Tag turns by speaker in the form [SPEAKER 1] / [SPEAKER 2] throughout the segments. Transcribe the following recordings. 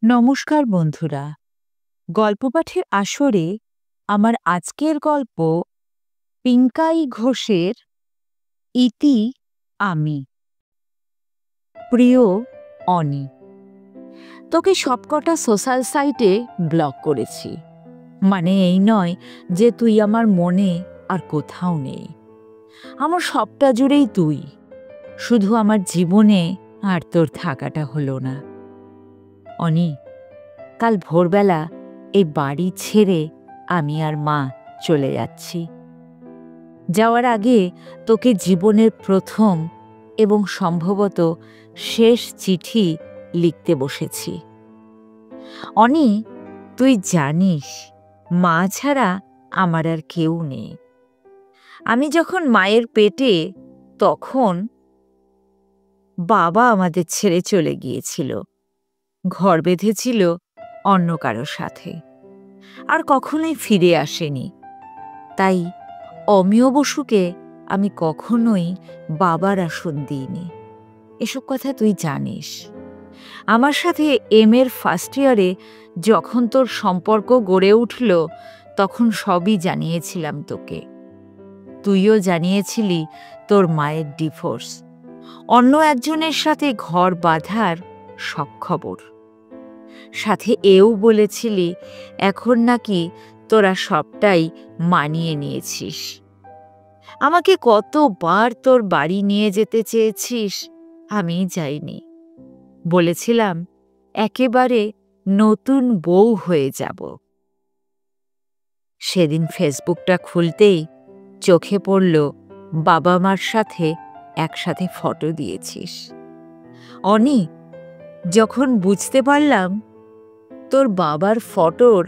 [SPEAKER 1] নমস্কার বন্ধুরা, গল্প পাঠের আসরে আমার আজকের গল্প পিঙ্কাই ঘোষের ইতি আমি। প্রিয় অনি, তোকে সবকটা সোশ্যাল সাইটে ব্লক করেছি। মানে এই নয় যে তুই আমার মনে আর কোথাও নেই। আমার সবটা জুড়েই তুই, শুধু আমার জীবনে আর তোর থাকাটা হলো না। অনি, কাল ভোরবেলা এই বাড়ি ছেড়ে আমি আর মা চলে যাচ্ছি। যাওয়ার আগে তোকে জীবনের প্রথম এবং সম্ভবত শেষ চিঠি লিখতে বসেছি। অনি, তুই জানিস মা ছাড়া আমার আর কেউ নেই। আমি যখন মায়ের পেটে তখন বাবা আমাদের ছেড়ে চলে গিয়েছিল, ঘর বেঁধেছিল অন্য কারোর সাথে, আর কখনোই ফিরে আসেনি। তাই অমিয় বসুকে আমি কখনোই বাবার আসন দিইনি। এসব কথা তুই জানিস। আমার সাথে এর ফার্স্ট ইয়ারে যখন তোর সম্পর্ক গড়ে উঠল, তখন সবই জানিয়েছিলাম তোকে। তুইও জানিয়েছিলি তোর মায়ের ডিভোর্স, অন্য একজনের সাথে ঘর বাঁধার সব খবর। সাথে এও বলেছিলি এখন নাকি তোরা সবটাই মানিয়ে নিয়েছিস। আমাকে কতবার তোর বাড়ি নিয়ে যেতে চেয়েছিস, আমি যাইনি। বলেছিলাম একেবারে নতুন বউ হয়ে যাব। সেদিন ফেসবুকটা খুলতেই চোখে পড়ল বাবা মার সাথে একসাথে ফটো দিয়েছিস। অনি, যখন বুঝতে পারলাম তোর বাবার ফটোর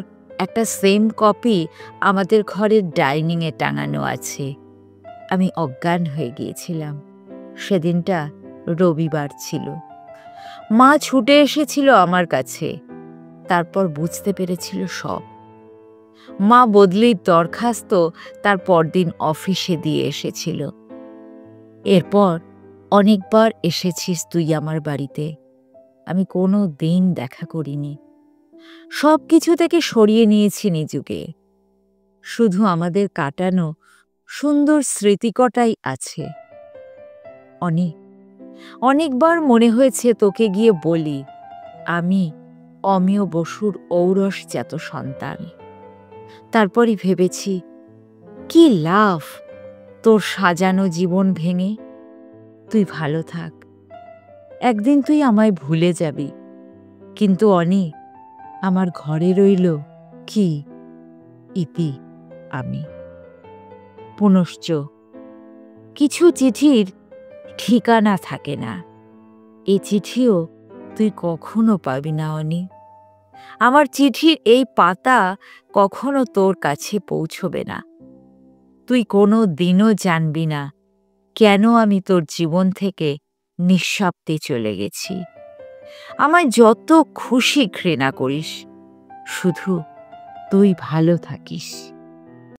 [SPEAKER 1] একটা সেম কপি আমাদের ঘরের ডাইনিংয়ে টাঙানো আছে, আমি অজ্ঞান হয়ে গিয়েছিলাম। সেদিনটা রবিবার ছিল। মা ছুটে এসেছিল আমার কাছে, তারপর বুঝতে পেরেছিল সব। মা বদলির দরখাস্ত তার পরদিন অফিসে দিয়ে এসেছিল। এরপর অনেকবার এসেছিস তুই আমার বাড়িতে, আমি কোনো দিন দেখা করিনি। সব কিছু থেকে সরিয়ে নিয়েছি নিজেকে, শুধু আমাদের কাটানো সুন্দর স্মৃতিকটাই আছে। অনেকবার মনে হয়েছে তোকে গিয়ে বলি আমি অমিয় বসুর ঔরসজাত সন্তান। তারপরই ভেবেছি কি লাভ তোর সাজানো জীবন ভেঙে। তুই ভালো থাক, একদিন তুই আমায় ভুলে যাবি। কিন্তু অনি, আমার ঘরে রইল কি ইতি আমি। পুনশ্চ কিছু চিঠির ঠিকানা থাকে না, এই চিঠিও তুই কখনো পাবি না অনি। আমার চিঠির এই পাতা কখনো তোর কাছে পৌঁছবে না। তুই কোনো দিনও জানবি না কেন আমি তোর জীবন থেকে নিঃশব্দে চলে গেছি। আমায় যত খুশি ঘৃণা করিস, শুধু তুই ভালো থাকিস।